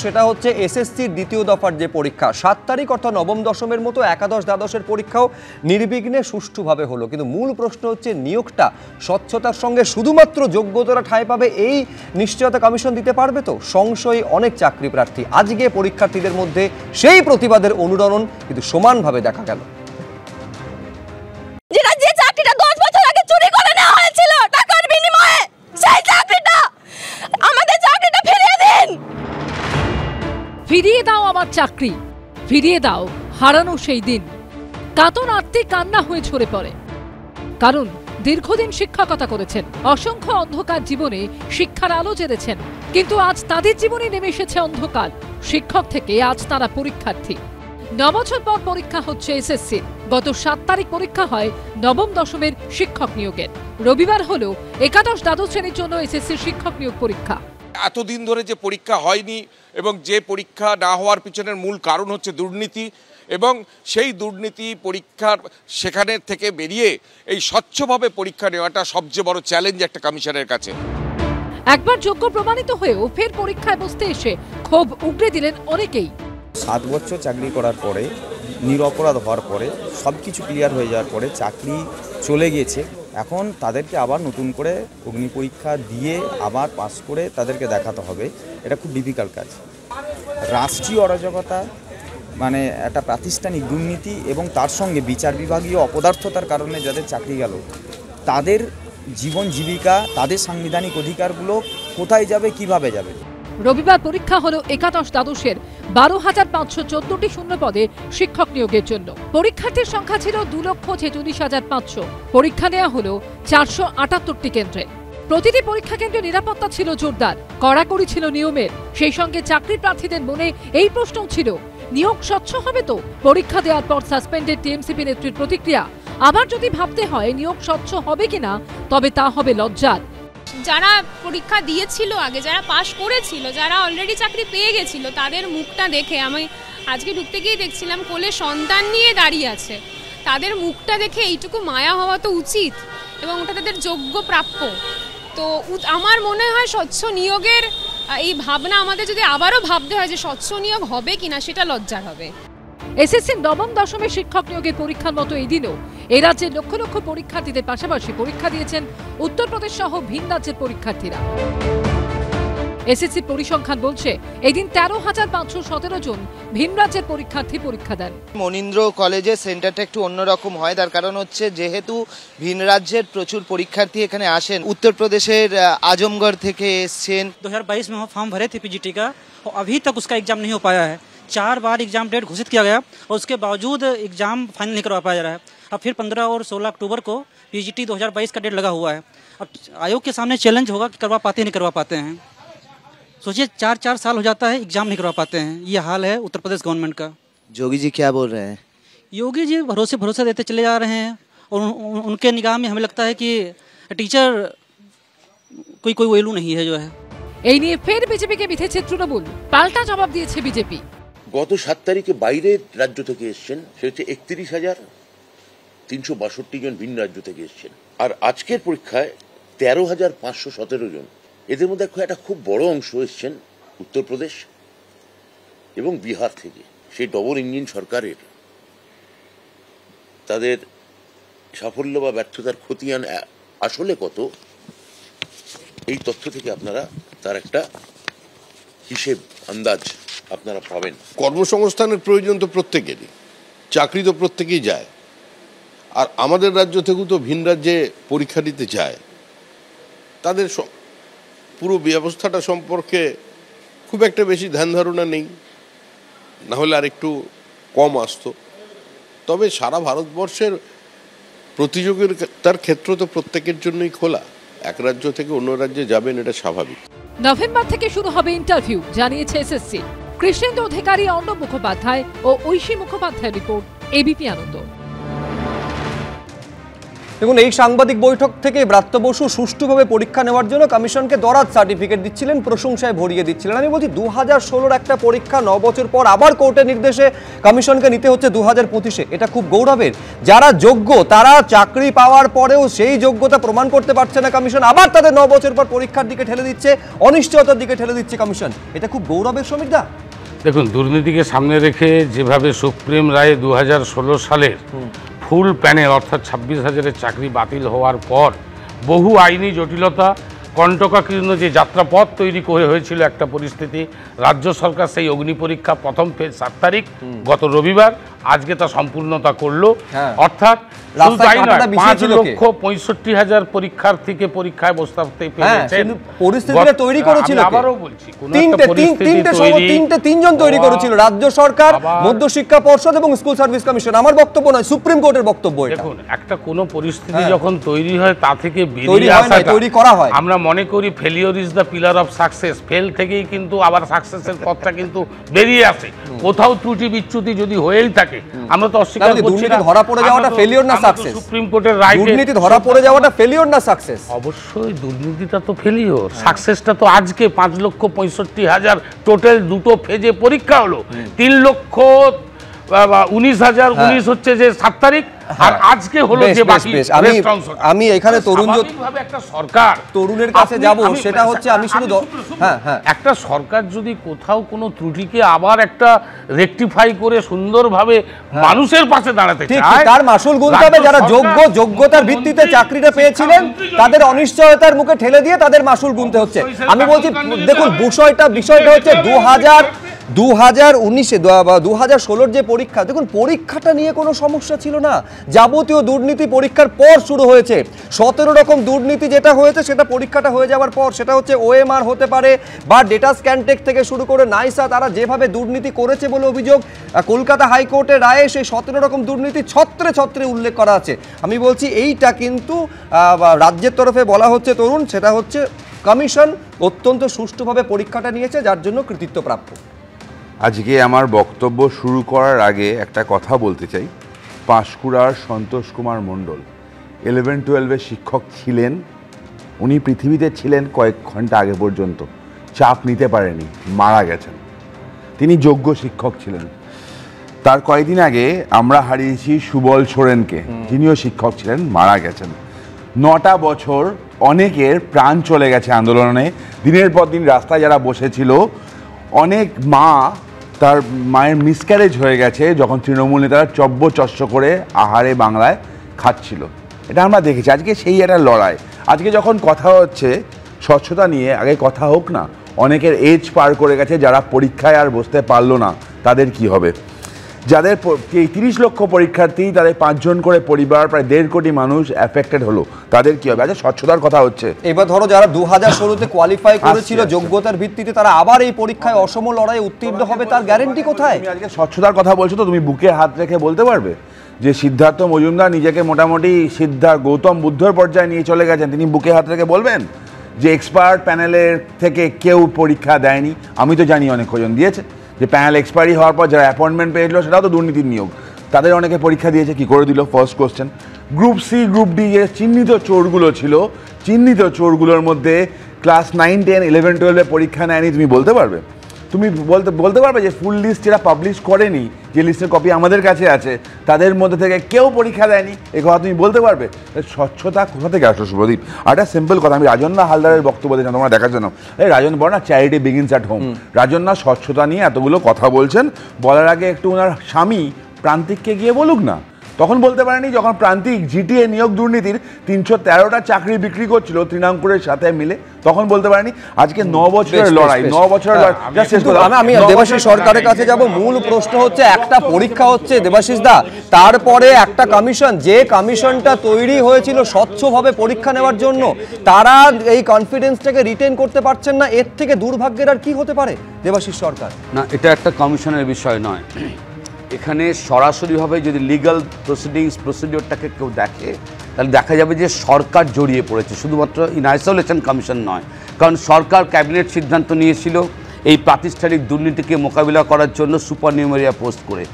সেটা হচ্ছে এসএসসির দ্বিতীয় দফার যে পরীক্ষা 7 তারিখ অর্থাৎ নবম দশমের মতো একাদশ দ্বাদশের পরীক্ষাও নির্বিঘ্নে সুষ্ঠুভাবে হলো, কিন্তু মূল প্রশ্ন হচ্ছে নিয়োগটা স্বচ্ছতার সঙ্গে শুধুমাত্র যোগ্যতারা ঠাঁই পাবে এই নিশ্চয়তা কমিশন দিতে পারবে তো? সংশয়ী অনেক চাকরি প্রার্থী। আজকে পরীক্ষার্থীদের মধ্যে সেই প্রতিবাদের অনুরণন কিন্তু সমানভাবে দেখা গেল। ফিরিয়ে দাও আমার চাকরি, ফিরিয়ে দাও হারানো সেই দিন। কাতর আত্মে কান্না হয়ে ঝরে পড়ে, কারণ দীর্ঘদিন শিক্ষকতা করেছেন, অসংখ্য অন্ধকার জীবনে শিক্ষার আলো জ্বেলেছেন, কিন্তু আজ তাদের জীবনে নেমে এসেছে অন্ধকার। শিক্ষক থেকে আজ তারা পরীক্ষার্থী। 9 বছর পর পরীক্ষা হচ্ছে এসএসসির। গত 7 তারিখ পরীক্ষা হয় নবম দশমের শিক্ষক নিয়োগের। রবিবার হলো একাদশ দ্বাদশ শ্রেণীর জন্য এসএসসির শিক্ষক নিয়োগ পরীক্ষা। এতদিন ধরে যে পরীক্ষা হয়নি এবং যে পরীক্ষা না হওয়ার পিছনের মূল কারণ হচ্ছে দুর্নীতি, এবং সেই দুর্নীতি পরীক্ষার সেখানে থেকে বেরিয়ে এই স্বচ্ছভাবে পরীক্ষা নেওয়াটা সবচেয়ে বড় চ্যালেঞ্জ একটা কমিশনের কাছে। একবার যোগ্য প্রমাণিত হয়েও ফের পরীক্ষায় বসতে এসে ক্ষোভ উগরে দিলেন অনেকেই। 7 বছর চাকরি করার পরে, নিরপরাধ হওয়ার পরে, সব কিছু ক্লিয়ার হয়ে যাওয়ার পরে চাকরি চলে গিয়েছে, এখন তাদেরকে আবার নতুন করে অগ্নি পরীক্ষা দিয়ে আবার পাস করে তাদেরকে দেখাতে হবে। এটা খুব ডিফিকাল্ট কাজ। রাষ্ট্রীয় অরাজকতা, মানে একটা প্রাতিষ্ঠানিক দুর্নীতি এবং তার সঙ্গে বিচার বিভাগীয় অপদার্থতার কারণে যাদের চাকরি গেল, তাদের জীবন জীবিকা, তাদের সাংবিধানিক অধিকারগুলো কোথায় যাবে, কিভাবে যাবে? রবিবার পরীক্ষা হলো একাদশ দ্বাদশের 12,514টি শূন্য পদে শিক্ষক নিয়োগের জন্য। পরীক্ষার্থীর সংখ্যা ছিল 2,46,500। পরীক্ষা নেওয়া হলো 478টি কেন্দ্রে। প্রতিটি পরীক্ষা কেন্দ্রে নিরাপত্তা ছিল জোরদার, কড়াকড়ি ছিল নিয়মের। সেই সঙ্গে চাকরি প্রার্থীদের মনে এই প্রশ্নও ছিল, নিয়োগ স্বচ্ছ হবে তো? পরীক্ষা দেওয়ার পর সাসপেন্ডেড টিএমসিপি নেত্রীর প্রতিক্রিয়া, আবার যদি ভাবতে হয় নিয়োগ স্বচ্ছ হবে কিনা, তবে তা হবে লজ্জার। যারা পরীক্ষা দিয়েছিল আগে, যারা পাশ করেছিল, যারা অলরেডি চাকরি পেয়ে গেছিল, তাদের মুখটা দেখে আমি আজকে ঢুকতে গিয়ে দেখছিলাম কোলে সন্তান নিয়ে দাঁড়িয়ে আছে। তাদের মুখটা দেখে এইটুকু মায়া হওয়া তো উচিত, এবং ওটা তাদের যোগ্য প্রাপ্য। তো আমার মনে হয় স্বচ্ছ নিয়োগের এই ভাবনা আমাদের যদি আবারও ভাবতে হয় যে স্বচ্ছ নিয়োগ হবে কিনা, সেটা লজ্জার হবে। এসএসসির নবম দশমের শিক্ষক নিয়োগের পরীক্ষার মতো এই দিনও এ রাজ্যের লক্ষ লক্ষ পরীক্ষার্থীদের পাশাপাশি পরীক্ষা দিয়েছেন উত্তরপ্রদেশ সহ ভিন রাজ্যের পরীক্ষার্থীরা। এসএসসি পরিসংখ্যান বলছে এদিন 13,517 জন ভিন রাজ্যের পরীক্ষার্থী পরীক্ষা দেন। মনীন্দ্র কলেজে সেন্টারটা একটু অন্যরকম হয়, তার কারণ হচ্ছে যেহেতু ভিন রাজ্যের প্রচুর পরীক্ষার্থী এখানে আসেন। উত্তরপ্রদেশের आजमगढ़ থেকে এসেছেন। 2022 में फॉर्म भरे थे पीजीटी का, और अभी तक उसका एग्जाम नहीं हो पाया है। 4 बार एग्जाम डेट घोषित किया गया और उसके बावजूद एग्जाम फाइनल नहीं करवा पाया जा रहा है। अब फिर 15 और 16 अक्टूबर को पीजीटी 2022 का डेट लगा हुआ है। अब आयोग के सामने चैलेंज होगा कि करवा पाते नहीं करवा पाते हैं। सोचिए 4 साल हो जाता है, एग्जाम नहीं करवा पाते हैं। ये हाल है उत्तर प्रदेश गवर्नमेंट का। योगी जी क्या बोल रहे हैं? योगी जी भरोसा देते चले जा रहे हैं, और उनके निगाह में हमें लगता है कि टीचर कोई वैल्यू नहीं है जो है। এই নিয়ে ফের বিজেপিকে বিঁধেছে তৃণমূল, পাল্টা জবাব দিয়েছে বিজেপি। গত 7 তারিখে বাইরের রাজ্য থেকে এসেছেন, সে হচ্ছে 31,362 জন ভিন রাজ্য থেকে এসেছেন। আর আজকের পরীক্ষায় 13,517 জন। এদের মধ্যে একটা খুব বড় অংশ এসেছেন উত্তরপ্রদেশ এবং বিহার থেকে। সেই ডবল ইঞ্জিন সরকারের তাদের সাফল্য বা ব্যর্থতার খতিয়ান আসলে কত, এই তথ্য থেকে আপনারা তার একটা হিসেব আন্দাজ আপনারা পাবেন। কর্মসংস্থানের প্রয়োজন তো প্রত্যেকেরই, চাকরি তো প্রত্যেকেই যায়, আর আমাদের রাজ্য থেকেও তো ভিন রাজ্যে পরীক্ষা দিতে যায়। তাদের পুরো ব্যবস্থাটা সম্পর্কে খুব একটা বেশি ধ্যান ধারণা নেই, না হলে আর একটু কম আসতো। তবে সারা ভারতবর্ষের প্রতিযোগিতার ক্ষেত্র তো প্রত্যেকের জন্যই খোলা। এক রাজ্য থেকে অন্য রাজ্যে যাবেন, এটা স্বাভাবিক। নভেম্বর থেকে শুরু হবে ইন্টারভিউ, জানিয়েছে এসএসসি। কৃষ্ণেন্দু অধিকারী, অর্ণব মুখোপাধ্যায় ও ঐশী মুখোপাধ্যায়ের রিপোর্ট, এবিপি আনন্দ। দেখুন, এই সাংবাদিক বৈঠক থেকে ব্রাত্য বসু সুষ্ঠুভাবে পরীক্ষা নেওয়ার জন্য কমিশনকে দরাজ সার্টিফিকেট দিচ্ছিলেন, প্রশংসায় ভরিয়ে দিচ্ছিলেন। আমি বলছি 2016 একটা পরীক্ষা 9 বছর পর আবার কোর্টের নির্দেশে কমিশনকে নিতে হচ্ছে 2025-এ, এটা খুব গৌরবের। যারা যোগ্য তারা চাকরি পাওয়ার পরেও সেই যোগ্যতা প্রমাণ করতে পারছে না কমিশন, আবার তাদের 9 বছর পর পরীক্ষার দিকে ঠেলে দিচ্ছে, অনিশ্চয়তার দিকে ঠেলে দিচ্ছে কমিশন। এটা খুব গৌরবের, সমীরদা। দেখুন, দুর্নীতিকে সামনে রেখে যেভাবে সুপ্রিম রায়ে 2016 সালের ফুল প্যানেল অর্থাৎ 26,000-এর চাকরি বাতিল হওয়ার পর বহু আইনি জটিলতা, কণ্টকাকীর্ণ যে যাত্রাপথ তৈরি করে হয়েছিল একটা পরিস্থিতি, রাজ্য সরকার সেই অগ্নি পরীক্ষা প্রথম ফেজ 7 তারিখ গত রবিবার, আজকে তা সম্পূর্ণতা করলো। অর্থাৎ শুধু তাই নয়, 5,65,000 পরীক্ষার্থীকে পরীক্ষায় বসতে পেরেছেন। পরিস্থিতিটা তৈরি করেছিল, আবারও বলছি, তিনজন তৈরি করেছিল, রাজ্য সরকার, মধ্যশিক্ষা পর্ষদ এবং স্কুল সার্ভিস কমিশন। আমার বক্তব্য নয়, সুপ্রিম কোর্টের বক্তব্য। দেখুন, একটা কোনো পরিস্থিতি যখন তৈরি হয় তা থেকে বেরিয়ে আসা তৈরি করা হয়, আমরা মনে করি failure is the pillar of success. Fail থেকেই কিন্তু আবার সাকসেসের পথটা কিন্তু বেরিয়ে আসে। কোথাও ত্রুটি বিচ্যুতি যদি হয়েই থাকে, আমরা তো অস্বীকার করছি না। ধরা পড়ে যাওয়াটা ফেলিওর না সাকসেস? সুপ্রিম কোর্টের রায়, দুর্নীতি ধরা পড়ে যাওয়াটা ফেলিওর না সাকসেস? অবশ্যই দুর্নীতিটা তো ফেলিওর, সাকসেসটা তো আজকে 5,65,000 টোটাল দুটো ফেজে পরীক্ষা হলো। 3,19,019 হচ্ছে যে 7 তারিখ, আর আজকে হলো যে বাকি। আমি এখানে একটা সরকার তরুণের কাছে যাব, সেটা হচ্ছে আমি শুধু একটা সরকার যদি কোথাও কোনো ত্রুটিকে আবার একটা রেকটিফাই করে সুন্দরভাবে মানুষের পাশে দাঁড়াতে চায়, তার মাসুল গুনতে হবে। যারা যোগ্যতার ভিত্তিতে চাকরিটা পেয়েছিলেন তাদের অনিশ্চয়তার মুখে ঠেলে দিয়ে তাদের মাসুল গুনতে হচ্ছে। আমি বলছি, দেখুন, বিষয়টা হচ্ছে 2016 যে পরীক্ষা, দেখুন পরীক্ষাটা নিয়ে কোনো সমস্যা ছিল না। যাবতীয় দুর্নীতি পরীক্ষার পর শুরু হয়েছে। 17 রকম দুর্নীতি যেটা হয়েছে সেটা পরীক্ষাটা হয়ে যাওয়ার পর, সেটা হচ্ছে ওএমআর হতে পারে বা ডেটা স্ক্যানটেক থেকে শুরু করে নাইসা, তারা যেভাবে দুর্নীতি করেছে বলে অভিযোগ, কলকাতা হাইকোর্টের রায়ে সেই 17 রকম দুর্নীতি ছত্রে ছত্রে উল্লেখ করা আছে। আমি বলছি এইটা কিন্তু রাজ্যের তরফে বলা হচ্ছে তরুণ, সেটা হচ্ছে কমিশন অত্যন্ত সুষ্ঠুভাবে পরীক্ষাটা নিয়েছে, যার জন্য কৃতিত্ব প্রাপ্য। আজকে আমার বক্তব্য শুরু করার আগে একটা কথা বলতে চাই। পাঁশকুড়ার সন্তোষ কুমার মণ্ডল 11-12-এর শিক্ষক ছিলেন। উনি পৃথিবীতে ছিলেন কয়েক ঘন্টা আগে পর্যন্ত, চাপ নিতে পারেনি, মারা গেছেন। তিনি যোগ্য শিক্ষক ছিলেন। তার কয়েকদিন আগে আমরা হারিয়েছি সুবল সোরেনকে, যিনিও শিক্ষক ছিলেন, মারা গেছেন। 9টা বছর অনেকের প্রাণ চলে গেছে আন্দোলনে। দিনের পর দিন রাস্তায় যারা বসেছিল, অনেক মা, তার মায়ের মিসক্যারেজ হয়ে গেছে যখন তৃণমূল নেতারা চব্য-চস্য করে আহারে বাংলায় খাচ্ছিল। এটা আমরা দেখেছি। আজকে সেই একটা লড়াই। আজকে যখন কথা হচ্ছে স্বচ্ছতা নিয়ে, আগে কথা হোক না, অনেকের এজ পার করে গেছে, যারা পরীক্ষায় আর বসতে পারলো না তাদের কি হবে। যাদের 30 লক্ষ পরীক্ষার্থী, তাদের 5 জন করে পরিবার, প্রায় 1.5 কোটি মানুষ এফেক্টেড হলো, তাদের কি হবে। আচ্ছা, স্বচ্ছতার কথা হচ্ছে। এবার ধরো যারা 2016-তে কোয়ালিফাই করেছিল যোগ্যতার ভিত্তিতে, তারা আবার এই পরীক্ষায় অসম লড়াইয়ে উত্তীর্ণ হবে, তার গ্যারেন্টি কোথায়? তুমি আজকে স্বচ্ছতার কথা বলছো, তো তুমি বুকে হাত রেখে বলতে পারবে যে সিদ্ধার্থ মজুমদার নিজেকে মোটামুটি গৌতম বুদ্ধর পর্যায়ে নিয়ে চলে গেছেন? তিনি বুকে হাত রেখে বলবেন যে এক্সপার্ট প্যানেলের থেকে কেউ পরীক্ষা দেয়নি? আমি তো জানি অনেক কজন দিয়েছে। যে প্যানেল এক্সপায়ারি হওয়ার পর যারা অ্যাপয়েন্টমেন্ট পেয়েছিল, সেটাও তো দুর্নীতির নিয়োগ। তাদের অনেকে পরীক্ষা দিয়েছে, কি করে দিল? First question. Group C, group D যে চিহ্নিত চোরগুলো ছিল, চিহ্নিত চোরগুলোর মধ্যে ক্লাস 9, 10, 11, 12-এ পরীক্ষা নেয়নি, তুমি বলতে পারবে? তুমি বলতে পারবে যে ফুল লিস্ট যারা পাবলিশ করেনি, যে লিস্টের কপি আমাদের কাছে আছে, তাদের মধ্যে থেকে কেউ পরীক্ষা দেয়নি? এ কথা তুমি বলতে পারবে? স্বচ্ছতা কোথা থেকে আসলো শুভদীপ? আর একটা সিম্পল কথা, আমি রাজন্না হালদারের বক্তব্য দিয়েছিলাম, তোমরা দেখার জন্য। রাজন বড় না, charity begins at home. Rajanna স্বচ্ছতা নিয়ে এতগুলো কথা বলছেন, বলার আগে একটু ওনার স্বামী প্রান্তিককে গিয়ে বলুক না। তখন বলতে পারেনি যখন প্রান্তিক জিটিএ নিয়োগ দুর্নীতির 313টা চাকরি বিক্রি করছিল তৃণাঙ্কুরের সাথে মিলে, তখন বলতে পারেনি। আজকে 9 বছরের লড়াই, 9 বছরের আমি দেবাশিস সরকারের কাছে যাব। মূল প্রশ্ন হচ্ছে, একটা পরীক্ষা হচ্ছে দেবাশিস দা, তারপরে একটা কমিশন, যে কমিশনটা তৈরি হয়েছিল স্বচ্ছভাবে পরীক্ষা নেওয়ার জন্য, তারা এই কনফিডেন্সটাকে রিটেন করতে পারছেন না। এর থেকে দুর্ভাগ্যের আর কি হতে পারে দেবাশিস সরকার? না, এটা একটা কমিশনের বিষয় নয়। এখানে সরাসরিভাবে যদি লিগ্যাল প্রসিডিওরটাকে কেউ দেখে, তাহলে দেখা যাবে যে সরকার জড়িয়ে পড়েছে, শুধুমাত্র ইন আইসোলেশন কমিশন নয়। কারণ সরকার ক্যাবিনেট সিদ্ধান্ত নিয়েছিল এই প্রাতিষ্ঠানিক দুর্নীতিকে মোকাবিলা করার জন্য সুপার নিউমেরিয়া পোস্ট করে।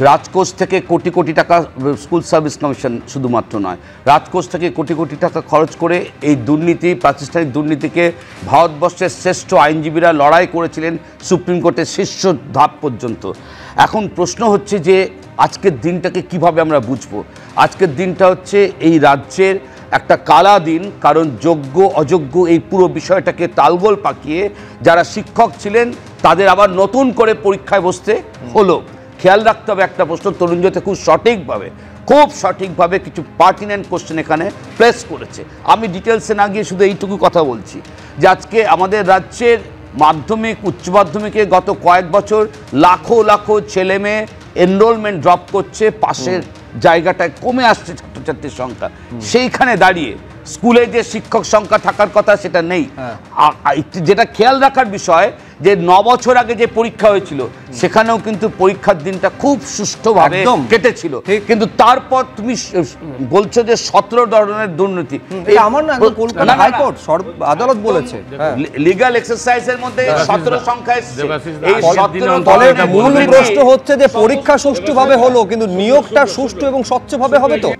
রাজকোষ থেকে কোটি কোটি টাকা, স্কুল সার্ভিস কমিশন শুধুমাত্র নয়, রাজকোষ থেকে কোটি কোটি টাকা খরচ করে এই দুর্নীতি, প্রাতিষ্ঠানিক দুর্নীতিকে ভারতবর্ষের শ্রেষ্ঠ আইনজীবীরা লড়াই করেছিলেন সুপ্রিম কোর্টের শীর্ষ ধাপ পর্যন্ত। এখন প্রশ্ন হচ্ছে যে আজকের দিনটাকে কিভাবে আমরা বুঝবো? আজকের দিনটা হচ্ছে এই রাজ্যের একটা কালা দিন, কারণ যোগ্য অযোগ্য এই পুরো বিষয়টাকে তালগোল পাকিয়ে যারা শিক্ষক ছিলেন তাদের আবার নতুন করে পরীক্ষায় বসতে হলো। খেয়াল রাখতে হবে একটা প্রশ্ন, তরুণজ্যোতি খুব সঠিকভাবে কিছু পার্টিনেন্ট কোশ্চেন এখানে প্লেস করেছে। আমি ডিটেলসে না গিয়ে শুধু এইটুকু কথা বলছি যে আজকে আমাদের রাজ্যের মাধ্যমিক উচ্চ মাধ্যমিকে গত কয়েক বছর লাখো লাখো ছেলে মেয়ে এনরোলমেন্ট ড্রপ করছে, পাশের জায়গাটায় কমে আসছে ছাত্রছাত্রীর সংখ্যা। সেইখানে দাঁড়িয়ে স্কুলে যে শিক্ষক সংখ্যা থাকার কথা সেটা নেই। যেটা খেয়াল রাখার বিষয় যে 9 বছর আগে যে পরীক্ষা হয়েছিল সেখানেও কিন্তু পরীক্ষার দিনটা খুব সুষ্ঠুভাবে কেটেছিল, কিন্তু তারপর তুমি বলছো যে 17 ধরনের দুর্নীতি। আমার না, কলকাতা হাইকোর্ট আদালত বলেছে লিগ্যাল এক্সারসাইজের মধ্যে 17 সংখ্যা এসেছে। এই 17 মূল প্রশ্ন হচ্ছে যে পরীক্ষা সুষ্ঠুভাবে হলো, কিন্তু নিয়োগটা সুষ্ঠু এবং স্বচ্ছভাবে হবে তো?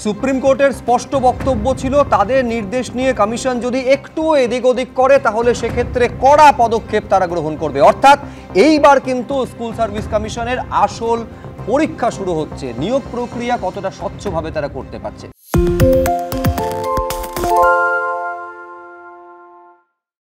সুপ্রিম কোর্টের স্পষ্ট বক্তব্য ছিল তাদের নির্দেশ নিয়ে কমিশন যদি একটু এদিক ওদিক করে তাহলে সেক্ষেত্রে কড়া পদক্ষেপ তারা গ্রহণ করবে। অর্থাৎ এইবার কিন্তু স্কুল সার্ভিস কমিশনের আসল পরীক্ষা শুরু হচ্ছে, নিয়োগ প্রক্রিয়া কতটা স্বচ্ছভাবে তারা করতে পারছে।